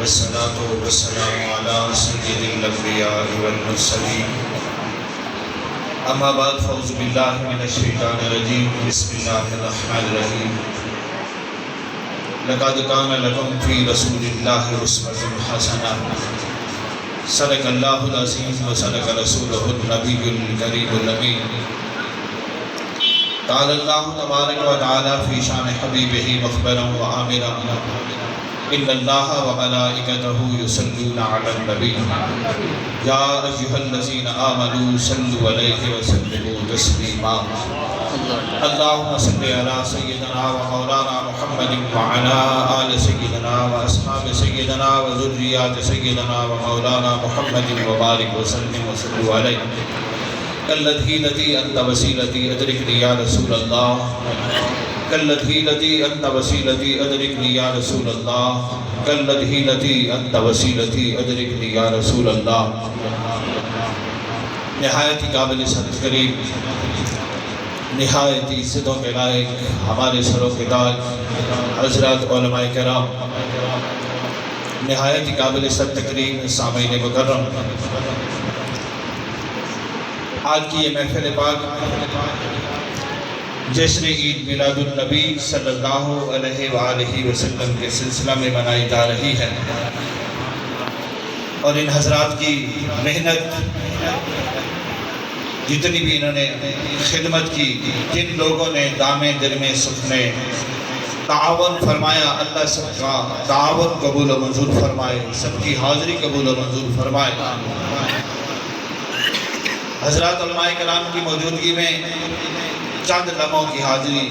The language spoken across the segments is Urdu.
والصلاة والسلام على سيد الأنبياء والمرسلين أما بعد فأعوذ بالله من الشيطان الرجيم بسم الله الرحمن الرحيم لقد كان لكم في رسول الله أسوة حسنة صدق الله العظيم وصدق رسوله النبي الكريم الأمين قال الله تبارك وتعالى في شان حبيبه مخبرا وآمرا إن الله وملائكته يصلون على النبي يا أيها الذين آمنوا صلوا عليه وسلموا تسليما اللهم صل على سيدنا ومولانا محمد وعلى آل سيدنا وأصحاب سيدنا وذريات سيدنا ومولانا محمد وبارك وسلم وصلوا عليه كالذي أنت وسيلتي أدركني يا رسول الله كالذي أنت وسيلتي أدركني يا رسول الله كالذي أنت وسيلتي أدركني يا رسول الله نہایت قابل صدق قریب نہایت عزتوں کے لائق ہمارے سروں کے تاج حضرات علماء کرام نہایت قابل صدق قریب سامعین مکرم آج کی یہ محفل پاک جشن عید میلاد النبی صلی اللہ علیہ وآلہ وسلم کے سلسلہ میں منائی جا رہی ہے اور ان حضرات کی محنت جتنی بھی انہوں نے خدمت کی جن لوگوں نے دامے درمے سکھنے تعاون فرمایا اللہ سب کا تعاون قبول و منظور فرمائے سب کی حاضری قبول و منظور فرمائے حضرات علماء کرام کی موجودگی میں چند لمحوں کی حاضری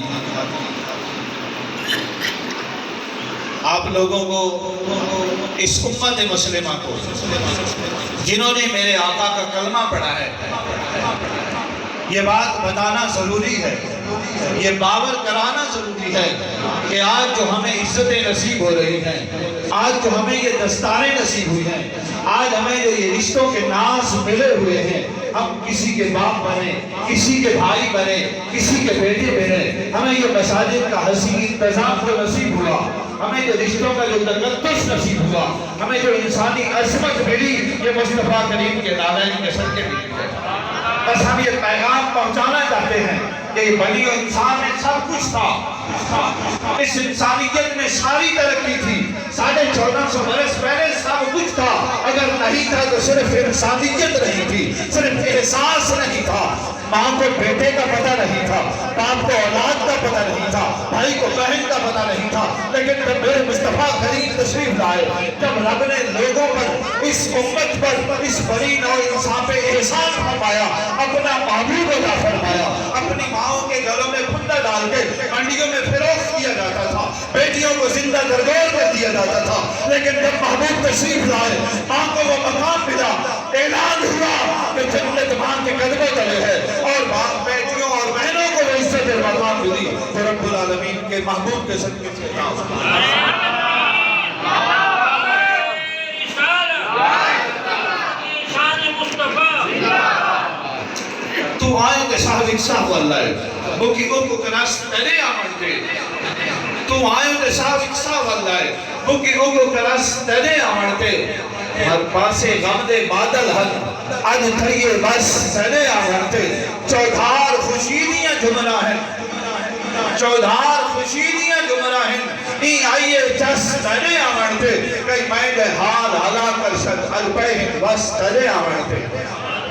آپ لوگوں کو اس امت مسلمہ کو جنہوں نے میرے آقا کا کلمہ پڑھا ہے یہ بات بتانا ضروری ہے یہ باور کرانا ضروری ہے کہ آج جو ہمیں عزتیں نصیب ہو رہی ہیں آج جو ہمیں یہ دستاریں نصیب ہوئی ہیں آج ہمیں جو یہ رشتوں کے ناز ملے ہوئے ہیں ہم کسی کے باپ بنے کسی کے بھائی بنے کسی کے بیٹے بنے ہمیں یہ مساجد کا حسین انتظام جو نصیب ہوا ہمیں جو رشتوں کا جو تقدس نصیب ہوا ہمیں جو انسانی عظمت ملی یہ مصطفیٰ کریم کے نالین کے صدقے ملی ہے بس ہم یہ پیغام پہنچانا چاہتے ہیں کہ یہ بنی و انسان میں سب کچھ تھا اس انسانیت میں ساری ترقی تھی 1450 برس پہلے سب کچھ تھا اگر نہیں تھا تو صرف انسانیت نہیں تھی صرف احساس نہیں تھا ماں کو بیٹے کا پتہ نہیں تھا باپ کو اولاد کا پتہ نہیں تھا بھائی کو بہن کا پتہ نہیں تھا لیکن جب میرے مصطفیٰ کریم تشریف لائے جب رب نے لوگوں پر اس امت پر اس بڑی نوع انسان پہ احسان فرمایا اپنا محبوب عطا فرمایا اپنی ماؤں کے گھروں میں پھندا ڈال کے منڈیوں میں فروخت کیا جاتا تھا بیٹیوں کو زندہ درگور کر دیا جاتا تھا لیکن جب محبوب تشریف لائے ماں کو وہ مقام ملا اعلان ہوا کہ جنت ماں کے قدموں تلے ہے اور باپ بیٹیوں اور بہنوں کو وہ عزت مقام ملی تو رب العالمین کے محبوب کے صدقے سے تو آئے کہ صاحب اکساہ واللہ بکی ان کو کناس تلے آمنتے تو آئے کہ صاحب اکساہ واللہ بکی ان کو کناس تلے آمنتے ہر پاسے غم دے بادل حد آج تھئیے بس تلے آمنتے چودھار خوشیدیاں جمرہ ہیں چودھار خوشیدیاں جمرہ ہیں نی آئیے چس تلے آمنتے کئی میں دے حال حلا کر شد الپے ہیں بس تلے آمنتے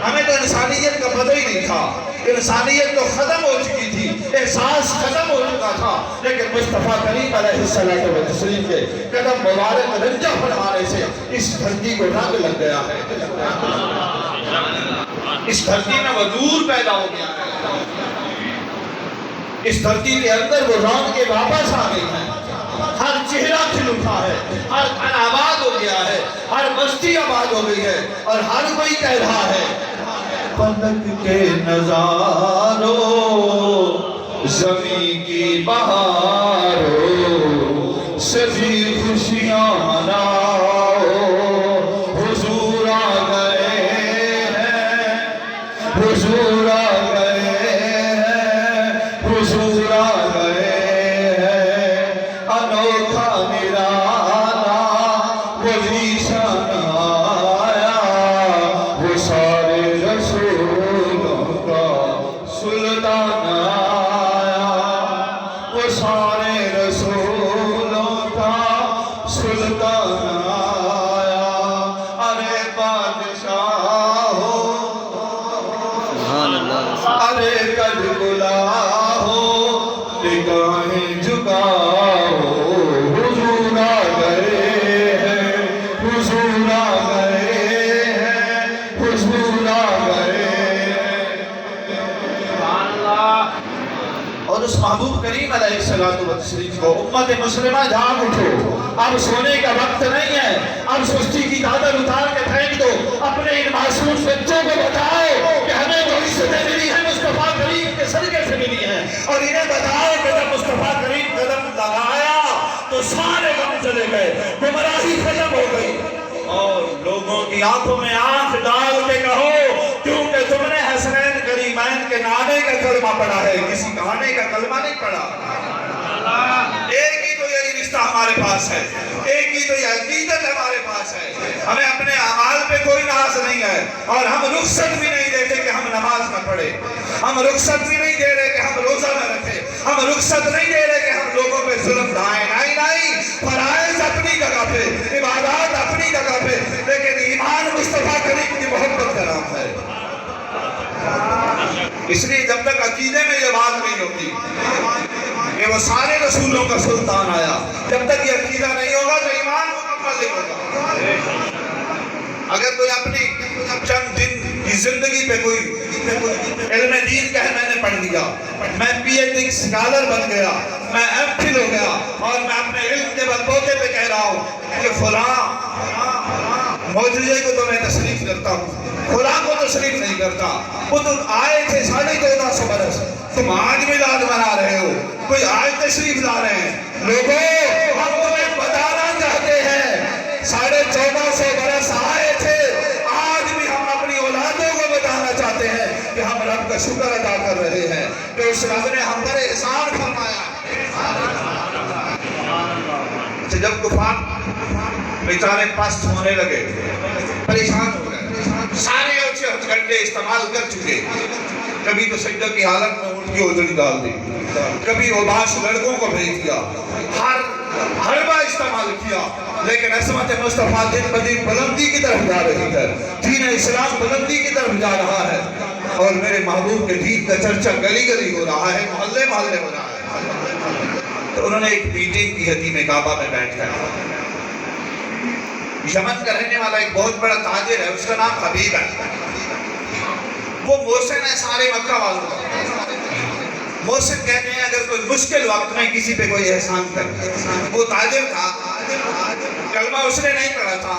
ہمیں تو انسانیت کا پتہ ہی نہیں تھا انسانیت تو ختم ہو چکی تھی احساس ختم ہو چکا تھا لیکن مصطفیٰ کریم علیہ السلام کے قدم مبارک رنجہ فرمانے سے اس دھرتی کو رنگ لگ گیا ہے اس دھرتی میں وہ نور پیدا ہو گیا ہے اس دھرتی کے اندر وہ رونق کے واپس آ گئی ہیں ہر چہرہ کھل اٹھا ہے ہر گھر آباد ہو گیا ہے ہر بستی آباد ہو گئی ہے اور ہر کوئی کہہ رہا ہے فلک کے نظاروں زمین کی بہاروں سبھی خوشیاں مناؤ حضور آ گئے ہیں حضور آ گئے ہیں حضور آ گئے ہیں انوکھا نرالا وہ ذیشان آیا، وہ سارے رسولوں کا سلطان آیا، وہ سارے رسولوں کا سلطان آیا۔ ارے بادشاہ ہو، ارے کج بلا ہو، نگاہیں جھکاؤ، حضور آ گئے ہیں، حضور آ گئے ہیں، حضور آ گئے ہیں۔ اور اس محبوب کریم علیہ الصلوۃ والتسلیم کو امت مسلمہ جاگ اٹھو، اب سونے کا وقت نہیں ہے، اب سستی کی چادر اتار کے پھینک دو، اپنے ان معصوم بچوں کو بتاؤ کہ ہمیں جو عزتیں ملی ہیں مصطفیٰ کریم کے صدقے سے ملی ہیں، اور انہیں بتاؤ کہ جب مصطفیٰ کریم قدم لگایا تو سارے غم چلے گئے، گمراہی ختم ہو گئی۔ اور لوگوں کی آنکھوں میں آنکھ ڈال کے کہو، کیونکہ تم نے حسنین کریمین کے نانے کا کلمہ پڑھا ہے، کسی کہانے کا کلمہ نہیں پڑھا۔ ایک ہی تو یہی رشتہ ہمارے پاس ہے، ایک ہی تو یہ عقیدت ہمارے پاس ہے، ہمیں اپنے اعمال پہ کوئی ناز نہیں ہے، اور ہم رخصت بھی نہیں دیتے کہ ہم نماز نہ پڑھیں، ہم رخصت بھی نہیں دے رہے کہ ہم روزہ نہ رکھیں، ہم رخصت نہیں دے رہے کہ ہم لوگوں پہ ظلم ڈھائیں، نہیں، فرائض اپنی جگہ پہ، عبادات اپنی جگہ پہ، لیکن ایمان مصطفیٰ کریم کی محبت کا نام ہے۔ اس لیے جب تک عقیدے میں یہ بات نہیں ہوتی کہ وہ سارے رسولوں کا سلطان آیا، جب تک یہ عقیدہ نہیں ہوگا تو ایمان مکمل نہیں ہوگا۔ اگر کوئی اپنی چند دن کی زندگی پہ کوئی علم دین کا ہے، میں نے پڑھ لیا، میں پی ایچ ڈی اسکالر بن گیا، میں ایم فل ہو گیا، اور میں اپنے علم کے بلبوتے پہ کہہ رہا ہوں کہ فلاں معجزے کو تو میں تسلیم کرتا ہوں، فلاں کو تسلیم نہیں کرتا، وہ تو آئے تھے 1450 برس، تم آج میلاد منا رہے ہو، کوئی آج تشریف لا رہے ہیں۔ لوگوں، ہم تمہیں بتانا چاہتے ہیں 1450 برس آئے تھے، آج بھی ہم اپنی اولادوں کو بتانا چاہتے ہیں کہ ہم رب کا شکر ادا کر رہے ہیں کہ اس رب نے ہم پر احسان فرمایا۔ جب کفار بیچارے پست ہونے لگے، پریشان ہو گئے، سارے اچھے ہتھکنڈے استعمال کر چکے، کبھی تو سجدہ کی حالت میں اٹھ کے اجڑی ڈال دی، کبھی اوباش لڑکوں کو بھیج دیا، ہر حربہ استعمال کیا، لیکن عصمت مصطفیٰ دن بدن بلندی کی طرف جا رہی ہے، دین اسلام بلندی کی طرف جا رہا ہے، اور میرے محبوب کے دین کا چرچا گلی گلی ہو رہا ہے، محلے محلے ہو رہا ہے۔ تو انہوں نے ایک میٹنگ کی حتیم کعبہ میں بیٹھ کر، یمن کا رہنے والا ایک بہت بڑا تاجر ہے، اس کا نام حبیب ہے، وہ محسن ہے سارے مکہ والوں کا۔ محسن کہتے ہیں اگر کوئی مشکل وقت میں کسی پہ کوئی احسان کرے، وہ تاجر تھا، کلمہ اس نے نہیں پڑھا تھا،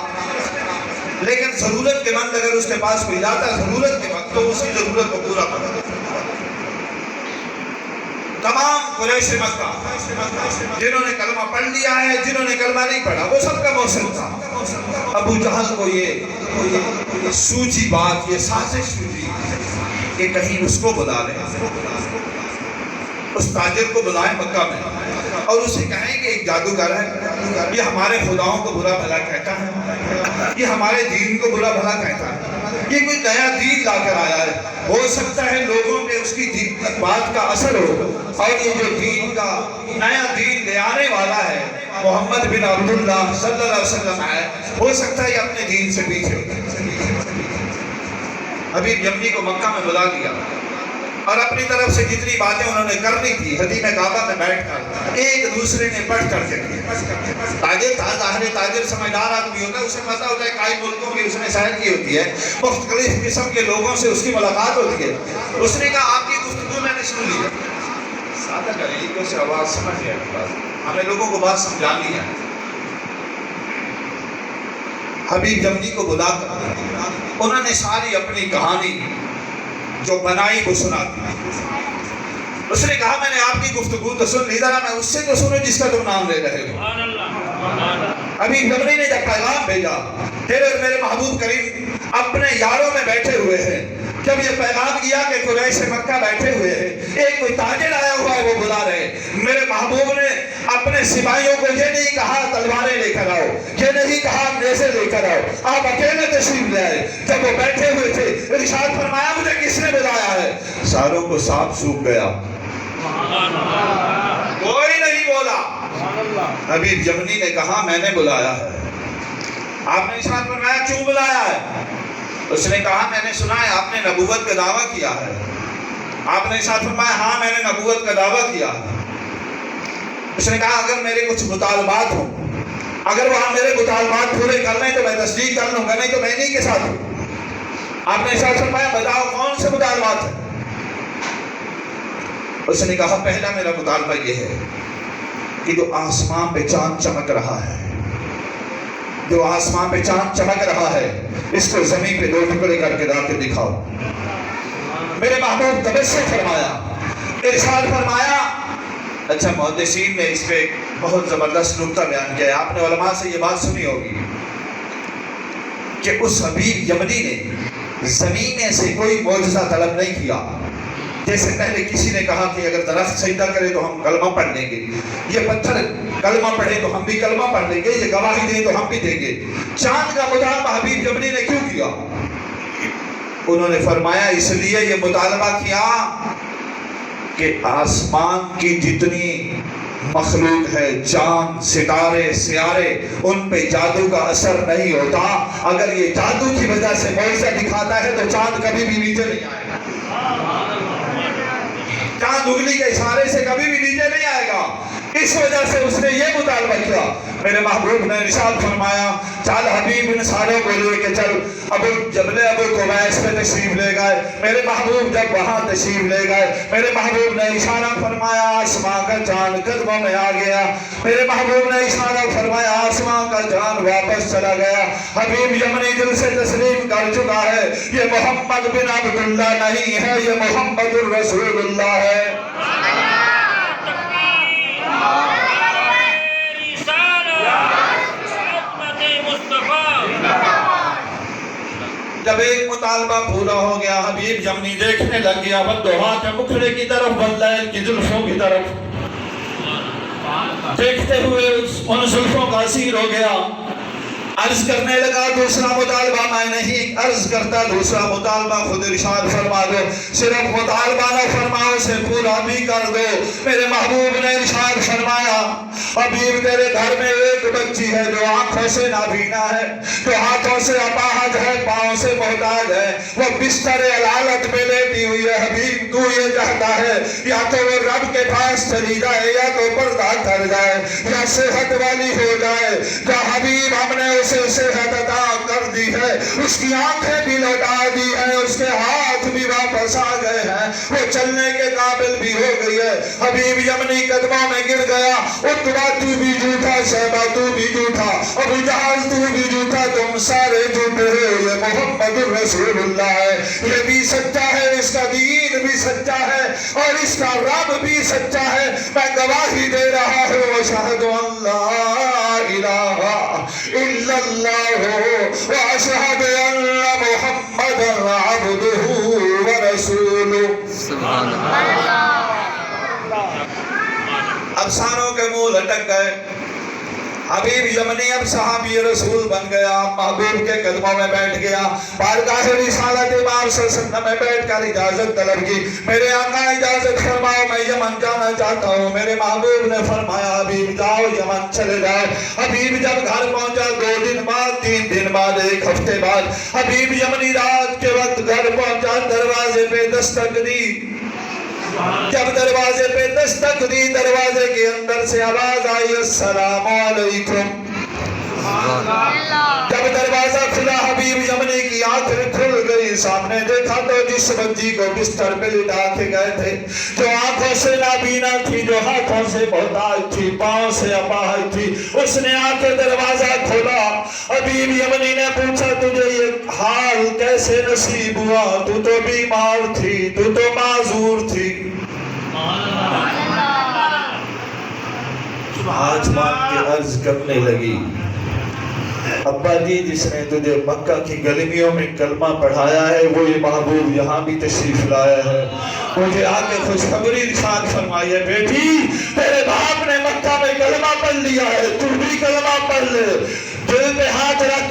لیکن ضرورت کے وقت اگر اس کے پاس کوئی جاتا ضرورت کے وقت تو اس کی ضرورت کو پورا کرتا۔ تمام قریش مکہ جنہوں نے کلمہ پڑھ لیا ہے، جنہوں نے کلمہ نہیں پڑھا، وہ سب کا محسن تھا۔ ابو جہل کو یہ سوچی بات، یہ سازش سوچی کہ کہیں اس کو بلا لیں، اس تاجر کو بلائیں مکہ میں، اور اسے کہیں کہ ایک جادوگر ہے، یہ ہمارے خداؤں کو برا بھلا کہتا ہے، یہ ہمارے دین کو برا بھلا کہتا ہے، یہ کوئی نیا دین لا کر آیا ہے، ہو سکتا ہے لوگوں پہ اس کی بات کا اثر ہو، اور یہ جو دین کا نیا دین لے آنے والا ہے محمد بن عبداللہ صلی اللہ علیہ وسلم ہے، ہو سکتا ہے یہ اپنے دین سے پیچھے ہو۔ حبیب یمنی کو مکہ میں بلا لیا، اور اپنی طرف سے جتنی باتیں انہوں نے کرنی تھی حتیم کعبہ میں بیٹھ کر ایک دوسرے نے پڑھ کر کے تاجر تھا، ظاہر تاجر سمجھدار آدمی ہوتا ہے، اسے پتہ ہوتا ہے کئی ملکوں کی اس نے سیر کی ہوتی ہے، مختلف قسم کے لوگوں سے اس کی ملاقات ہوتی ہے۔ اس نے کہا آپ کی گفتگو میں نے سن لی، سادہ طریقے سے آواز سمجھ لیا، ہمیں لوگوں کو بات سمجھانی ہے۔ حبیب یمنی کو بلا کر انہوں نے ساری اپنی کہانی جو بنائی وہ سنا دی۔ اس نے کہا میں نے آپ کی گفتگو تو سن لی، ذرا میں اس سے تو سنو جس کا تم نام لے رہے ہو۔ حبیب یمنی نے جب پیغام بھیجا، پھر میرے محبوب کریم اپنے یاروں میں بیٹھے ہوئے ہیں، جب یہ پیغام کیا کہ قریش مکہ بیٹھے ہوئے ہیں، ایک کوئی تاجر آیا ہوا ہے وہ بلا رہے، میرے محبوب نے اپنے سپاہیوں کو یہ نہیں کہا تلواریں لے کر آؤ، یہ نہیں کہا کیسے لے کر آؤ، آپ اکیلے تشریف لے آئے۔ جب وہ بیٹھے ہوئے تھے ارشاد فرمایا مجھے کس نے بلایا ہے؟ ساروں کو سانپ سونپ گیا، کوئی نہیں بولا۔ حبیب یمنی نے کہا میں نے بلایا ہے۔ آپ نے ارشاد فرمایا کیوں بلایا ہے؟ اس نے کہا میں نے سنا ہے آپ نے نبوت کا دعویٰ کیا ہے۔ آپ نے ارشاد فرمایا ہاں میں نے نبوت کا دعویٰ کیا ہے۔ اس نے کہا اگر میرے کچھ مطالبات ہوں، اگر وہاں میرے مطالبات پورے کر لیں تو میں تصدیق کر لوں گا، نہیں تو میں نہیں کے ساتھ ہوں۔ آپ نے ارشاد فرمایا بتاؤ کون سے مطالبات ہیں؟ اس نے کہا پہلا میرا مطالبہ یہ ہے کہ جو آسمان پہ چاند چمک رہا ہے، جو آسمان پہ چاند چمک رہا ہے، اس کو زمین پہ دو ٹکڑے کر کے لا کے دکھاؤ۔ میرے محبوب تبسم فرمایا، ارشاد فرمایا۔ اچھا محدثین نے اس پہ بہت زبردست نکتہ بیان کیا ہے، آپ نے علماء سے یہ بات سنی ہوگی کہ اس حبیب یمنی نے زمین سے کوئی معجزہ طلب نہیں کیا۔ جیسے پہلے کسی نے کہا کہ اگر درخت سجدہ کرے تو ہم کلمہ پڑھ لیں گے، یہ پتھر کلمہ پڑھے تو ہم بھی کلمہ پڑھ لیں گے، یہ گواہی دیں تو ہم بھی دیں گے۔ چاند کا مطالبہ حبیب یمنی نے کیوں کیا؟ انہوں نے فرمایا اس لیے یہ مطالبہ کیا کہ آسمان کی جتنی مخلوق ہے، چاند ستارے سیارے، ان پہ جادو کا اثر نہیں ہوتا۔ اگر یہ جادو کی وجہ سے معجزہ دکھاتا ہے تو چاند کبھی بھی نیچے نہیں آئے گا، چاند انگلی کے اشارے سے کبھی بھی نیچے نہیں آئے گا۔ اس وجہ سے اس نے یہ مطالبہ کیا۔ میرے محبوب نے ارشاد فرمایا چل حبیب ان ساروں کو لے کے چل جبل ابو قبیس پہ تشریف لے گئے۔ میرے محبوب جب وہاں تشریف لے گئے، میرے محبوب نے اشارہ فرمایا آسمان کا چاند قدموں میں آ گیا۔ میرے محبوب نے اشارہ فرمایا آسمان کا چاند واپس چلا گیا۔ حبیب یمنی دل سے تسلیم کر چکا ہے یہ محمد بن عبداللہ نہیں ہے، یہ محمد الرسول اللہ ہے۔ جب ایک مطالبہ پورا ہو گیا، حبیب یمنی دیکھنے لگ گیا بددعا کے مکھڑے کی طرف، بدلیل کی زلفوں کی طرف، دیکھتے ہوئے ان زلفوں کا اسیر ہو گیا۔ عرض کرنے لگا دوسرا مطالبہ میں نہیں عرض کرتا، دوسرا مطالبہ خود ارشاد فرما دو، صرف مطالبہ نہ فرماؤ سے پورا بھی کر دو۔ میرے محبوب نے ارشاد فرمایا حبیب تیرے گھر میں ایک بچی ہے جو آنکھوں سے نابینا ہے، جو ہاتھوں سے اپاہج ہے، پاؤں سے محتاج ہے، وہ بستر علالت میں لیٹی ہوئی ہے۔ حبیب تو یہ چاہتا ہے یا تو وہ رب کے پاس چلی جائے، یا تو پردہ کر جائے، یا صحت والی ہو جائے۔ یا حبیب ہم نے اسے صحت عطا کر دی ہے، اس کی آنکھیں بھی لوٹا دی ہیں، اس کے ہاتھ بھی واپس آ گئے ہیں، وہ چلنے کے قابل بھی ہو گئی ہے۔ حبیب یمنی قدموں میں گر گیا، اتبا تو بھی جھوٹا، شہبہ تو بھی جھوٹا، ابو جہل تو بھی جھوٹا، تم سارے جھوٹے ہو، یہ محمد الرسول اللہ ہے۔ یہ بھی سچا ہے، اس کا دین بھی سچا ہے، اور اس کا رب بھی سچا ہے۔ میں گواہی دے رہا ہوں اشہد ان لا الہ الا اللہ واشہد ان محمد عبدہ ورسولہ۔ سبحان اللہ۔ اب ساروں کے منہ لٹک گئے۔ حبیب یمنی اب صحابی رسول بن گیا، محبوب کے قدموں میں بیٹھ گیا، بارگاہ رسالت امام صلی اللہ علیہ وسلم میں بیٹھ کر اجازت طلب کی، میرے آقا اجازت فرماؤ میں یمن جانا چاہتا ہوں۔ میرے محبوب نے فرمایا حبیب جاؤ یمن چلے جاؤ۔ حبیب جب گھر پہنچا 2 دن بعد، 3 دن بعد، 1 ہفتے بعد، حبیب یمنی رات کے وقت گھر پہنچا، دروازے پہ دستک دی۔ جب دروازے پہ دستک دی، دروازے کے اندر سے آواز آئی السلام علیکم۔ جب دروازہ کھلا حبیب یمنی کی آنکھیں کھل گئی، سامنے دیکھا تو جس بچی کو بستر پہ لٹا کے گئے تھے، جو آنکھوں سے نابینا تھی، جو ہاتھوں سے محتاج تھی، پاؤں سے اپاہج تھی، اس نے آ کے دروازہ کھولا۔ حبیب یمنی نے پوچھا تجھے یہ حال کیسے نصیب ہوا؟ تو تو بیمار تھی، تو تو معذور تھی۔ ہاتھ باندھ کے عرض کرنے لگی ابا جی جس نے تجھے مکہ کی گلیوں میں کلمہ پڑھایا ہے وہ یہ محبوب یہاں بھی تشریف لایا ہے، مجھے آ کے خوشخبری ارشاد فرمائی ہے بیٹی تیرے باپ نے مکہ میں کلمہ پڑھ لیا ہے، تو بھی کلمہ پڑھ لے۔ دل پہ ہاتھ رکھ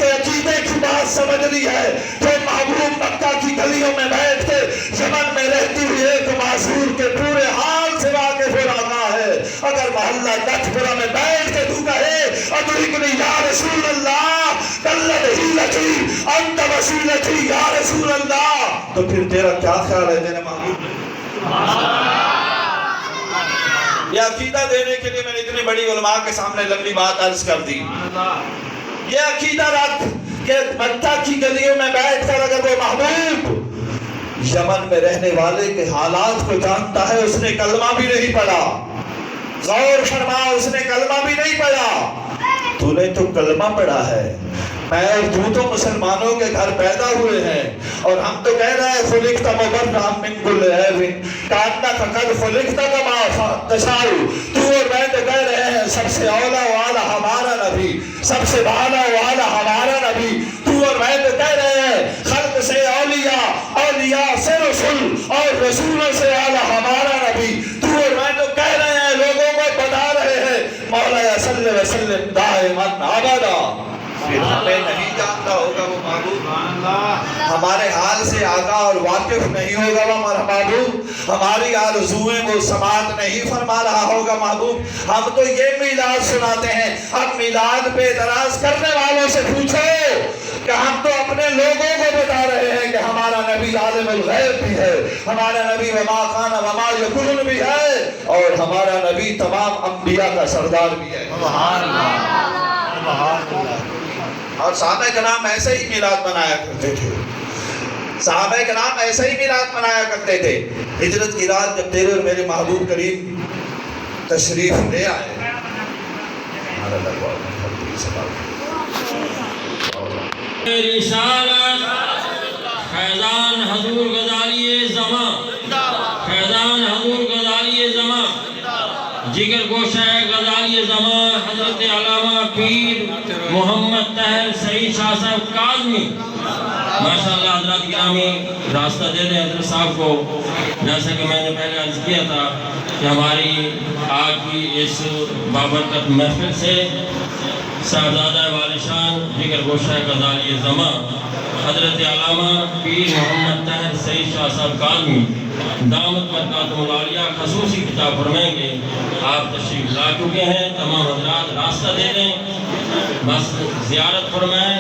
بات سمجھ لی ہے کہ محبوب مکہ کی گلیوں میں بیٹھ کے یمن میں رہتی ہوئی ایک معذور کے پورے حال سے واقف ہو رہا ہے. اگر محلہ نجفرہ میں بیٹھ کے تو کہے ادرکنی یا رسول اللہ قلت حیلتی انت وسیلتی یا رسول اللہ، تو پھر تیرا کیا خیال ہے میرے محبوب؟ یہ عقیدہ دینے کے لیے میں نے اتنی بڑی علماء کے سامنے لمبی بات عرض کر دی. یہ عقیدہ رکھ کہ مکہ کی گلیوں میں بیٹھ کر اگر وہ محبوب یمن میں رہنے والے کے حالات کو جانتا ہے، اس نے کلمہ بھی نہیں پڑھا. غور فرما، اس نے کلمہ بھی نہیں پڑھا. تو نے تو کلمہ پڑھا ہے. میں اور تو مسلمانوں کے گھر پیدا ہوئے ہیں اور ہم تو کہہ رہے ہیں خلقت مبرأ من کل عیب کأنک قد خلقت کما تشاء. تو اور میں تو کہہ رہے ہیں سب سے اولا والا ہمارا نبی، سب سے بالا والا ہمارا نبی. تو اور میں تو کہہ رہے ہیں خلق سے اولیاء، اولیاء سے رسول اور رسولوں سے اعلیٰ ہمارا نبی. تو اور میں تو کہہ رہے ہیں، لوگوں کو بتا رہے ہیں مولا صلی وسلم دائماً ابدا. پھر ہمیں نہیں جانتا ہوگا وہ محبوب، ہمارے حال سے آگاہ اور واقف نہیں ہوگا وہ محبوب، ہماری آرزوئیں وہ سماعت نہیں فرما رہا ہوگا محبوب. ہم تو یہ میلاد سناتے ہیں. اب میلاد پہ اعتراض کرنے والوں سے پوچھو کہ ہم تو اپنے لوگوں کو بتا رہے ہیں کہ ہمارا نبی عالم الغیب بھی ہے، ہمارا نبی وما کان وما یکون بھی ہے، اور ہمارا نبی تمام انبیاء کا سردار بھی ہے. سبحان اللہ، سبحان اللہ. اور صحابہ کرام ایسے ہی میلاد منایا کرتے تھے. صحابہ کرام ایسے ہی میلاد منایا کرتے تھے. ہجرت کی رات جب تیرے اور میرے محبوب کریم تشریف لے آئے، رسالت فیضان حضور غزالی زمان، فیضان حضور غزالی زمان، جگر گوشہ غزالی زمان حضرت علامہ پیر محمد طاہر سعید شاہ صاحب کاظمی. ماشاءاللہ حضرات گرامی، راستہ دے دیں حضرت صاحب کو. جیسا کہ میں نے پہلے عرض کیا تھا کہ ہماری آج کی اس بابرکت محفل سے صاحبزادہ والشان جگر گوشہ غزالی زمان حضرت علامہ پیر محمد طاہر سعید شاہ صاحب کاظمی دامت برکاتہم العالیہ خصوصی خطاب فرمائیں گے. آپ تشریف لا چکے ہیں. تمام حضرات راستہ دے دیں، بس زیارت فرمائیں،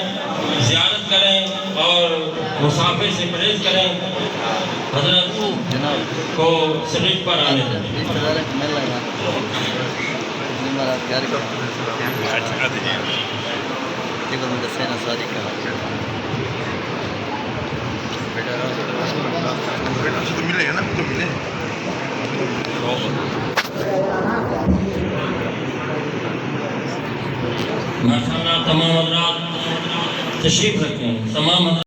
زیارت کریں اور مسافر سے پرہیز کریں. حضرت کو سٹیج پر آنے دیں. ماشاءاللہ تمام حضرات تشریف رکھیں. تمام